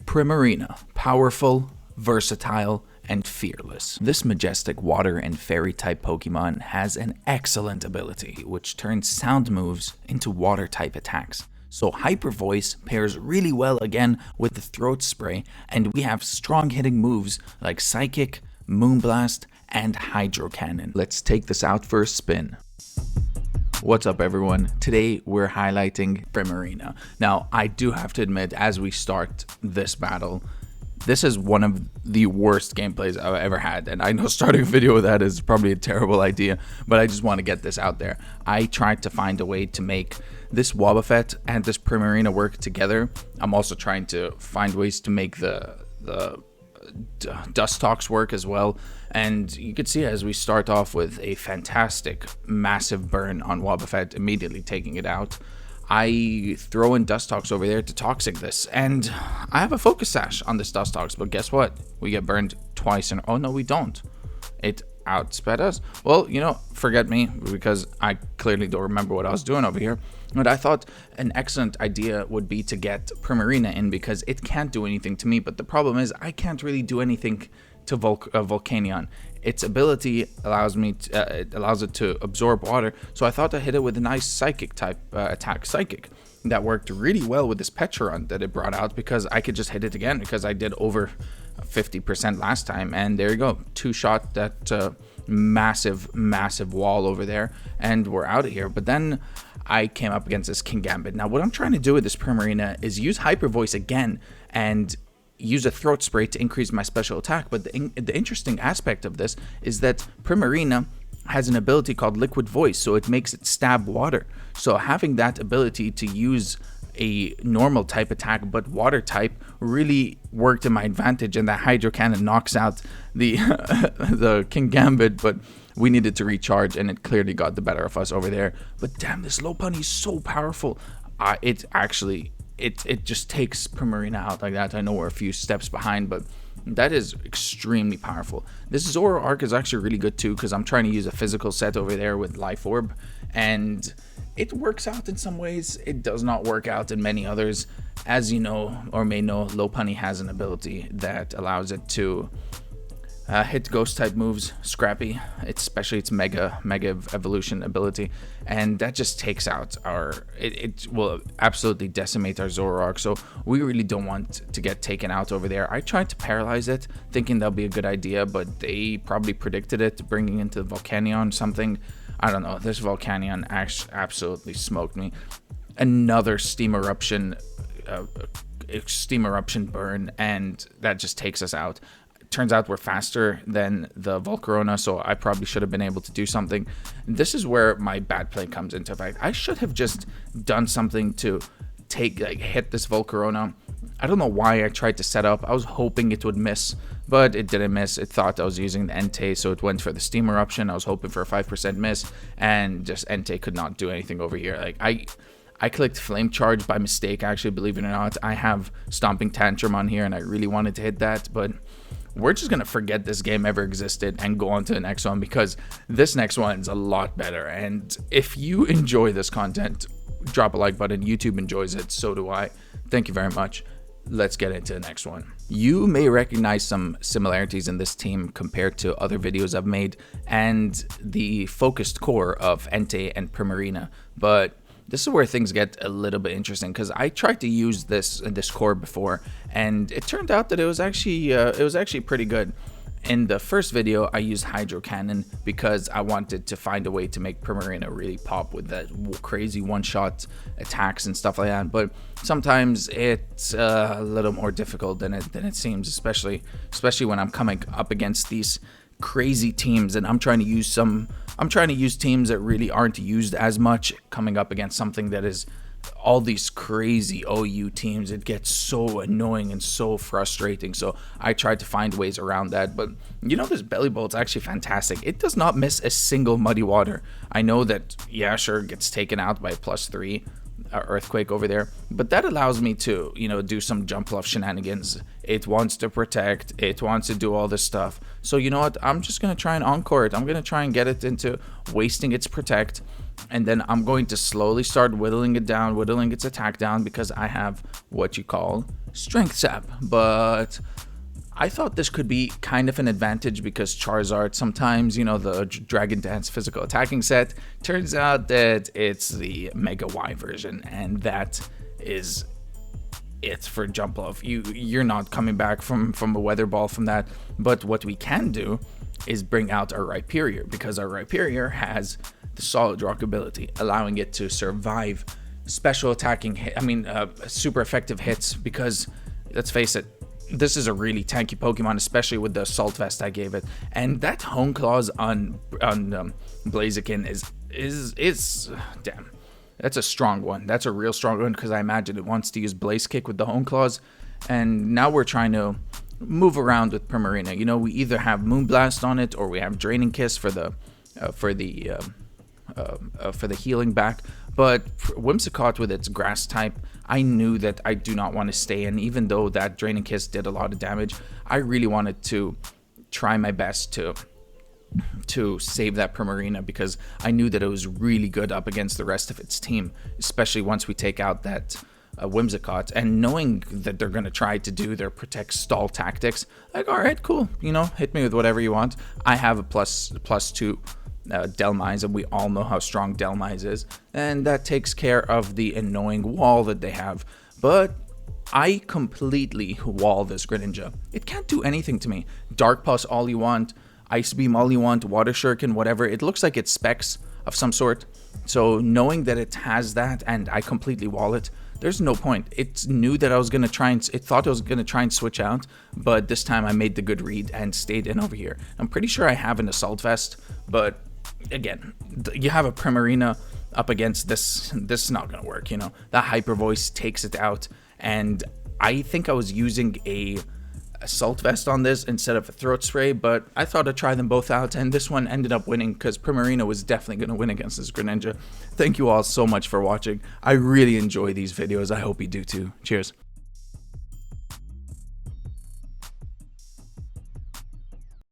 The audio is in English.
Primarina, powerful, versatile, and fearless. This majestic water and fairy type Pokemon has an excellent ability, which turns sound moves into water type attacks. So Hyper Voice pairs really well again with the Throat Spray, and we have strong hitting moves like Psychic, Moonblast, and Hydro Cannon. Let's take this out for a spin. What's up everyone? Today we're highlighting Primarina. Now I do have to admit, as we start this battle, this is one of the worst gameplays I've ever had, and I know starting a video with that is probably a terrible idea, but I just want to get this out there. I tried to find a way to make this Wobbuffet and this Primarina work together. I'm also trying to find ways to make the Dustox work as well, and you can see as we start off with a fantastic massive burn on Wobbuffet, immediately taking it out. I throw in Dustox over there to Toxic this, and I have a Focus Sash on this Dustox, but guess what? We get burned twice, and oh no we don't. It outsped us. Well, you know, forget me, because I clearly don't remember what I was doing over here. But I thought an excellent idea would be to get Primarina in, because it can't do anything to me, but the problem is I can't really do anything to Volcanion. Its ability allows me to, it allows it to absorb water, so I thought I hit it with a nice Psychic type attack. Psychic that worked really well with this Petron that it brought out, because I could just hit it again because I did over 50% last time, and there you go, two-shot that massive wall over there, and we're out of here. But then I came up against this Kingambit. Now what I'm trying to do with this Primarina is use Hyper Voice again and use a Throat Spray to increase my special attack. But the interesting aspect of this is that Primarina has an ability called Liquid Voice, so it makes it stab water. So having that ability to use a normal type attack but water type really worked in my advantage, and that Hydro Cannon knocks out the the Kingambit, but we needed to recharge and it clearly got the better of us over there. But damn, this Lopunny is so powerful. It actually it just takes Primarina out like that. I know we're a few steps behind, but that is extremely powerful. This Zoroark is actually really good too, because I'm trying to use a physical set over there with Life Orb, and it works out in some ways. It does not work out in many others. As you know or may know, Lopunny has an ability that allows it to hit ghost type moves, Scrappy, especially its mega evolution ability, and that just takes out our, it will absolutely decimate our Zoroark, so we really don't want to get taken out over there. I tried to paralyze it thinking that'll be a good idea, but they probably predicted it, bringing into the Volcanion something. I don't know, this Volcanion absolutely smoked me. Another steam eruption burn, and that just takes us out. Turns out we're faster than the Volcarona, so I probably should have been able to do something. This is where my bad play comes into effect. I should have just done something to hit this Volcarona. I don't know why I tried to set up. I was hoping it would miss, but it didn't miss. It thought I was using the Entei, so it went for the Steam Eruption. I was hoping for a 5% miss, and just Entei could not do anything over here. Like I clicked Flame Charge by mistake, actually, believe it or not. I have Stomping Tantrum on here, and I really wanted to hit that, but we're just going to forget this game ever existed and go on to the next one, because this next one is a lot better. And if you enjoy this content, drop a like button. YouTube enjoys it, so do I. Thank you very much. Let's get into the next one. You may recognize some similarities in this team compared to other videos I've made and the focused core of Entei and Primarina, but this is where things get a little bit interesting, because I tried to use this core before, and it turned out that it was actually pretty good. In the first video, I used Hydro Cannon because I wanted to find a way to make Primarina really pop with that crazy one-shot attacks and stuff like that. But sometimes it's a little more difficult than it seems, especially when I'm coming up against these crazy teams, and I'm trying to use teams that really aren't used as much, coming up against something that is all these crazy OU teams. It gets so annoying and so frustrating, so I tried to find ways around that. But you know, this Belly Bolt's actually fantastic. It does not miss a single Muddy Water. I know that, yeah, sure, it gets taken out by +3 Earthquake over there, but that allows me to, you know, do some jump bluff shenanigans. It wants to protect, it wants to do all this stuff, so you know what, I'm just gonna try and encore it. I'm gonna try and get it into wasting its protect, And then I'm going to slowly start whittling it down, whittling its attack down, because I have what you call strength sap. But I thought this could be kind of an advantage because Charizard, sometimes, you know, the Dragon Dance physical attacking set, turns out that it's the Mega Y version, and that is it for Jump Love. You're not coming back from a Weather Ball from that. But what we can do is bring out our Rhyperior, because our Rhyperior has the Solid Rock ability, allowing it to survive special attacking super effective hits, because let's face it, this is a really tanky Pokemon, especially with the Assault Vest I gave it. And that Hone Claws on Blaziken is damn. That's a strong one. That's a real strong one, because I imagine it wants to use Blaze Kick with the Hone Claws. And now we're trying to move around with Primarina. You know, we either have Moonblast on it, or we have Draining Kiss for the healing back. But Whimsicott with its grass type, I knew that I do not want to stay in. Even though that Draining Kiss did a lot of damage, I really wanted to try my best to save that Primarina, because I knew that it was really good up against the rest of its team, especially once we take out that Whimsicott. And knowing that they're going to try to do their protect stall tactics, like, all right, cool, you know, hit me with whatever you want. I have a plus 2 Delmise, and we all know how strong Delmise is, and that takes care of the annoying wall that they have. But I completely wall this Greninja. It can't do anything to me. Dark Pulse all you want, Ice Beam all you want, Water Shuriken, whatever. It looks like it's Specs of some sort. So knowing that it has that and I completely wall it, there's no point. It knew that I was going to try and, it thought I was going to try and switch out, but this time I made the good read and stayed in over here. I'm pretty sure I have an Assault Vest, but again, you have a Primarina up against this is not going to work, you know. The Hyper Voice takes it out, and I think I was using a Assault Vest on this instead of a Throat Spray, but I thought I'd try them both out, and this one ended up winning because Primarina was definitely going to win against this Greninja. Thank you all so much for watching. I really enjoy these videos. I hope you do too. Cheers.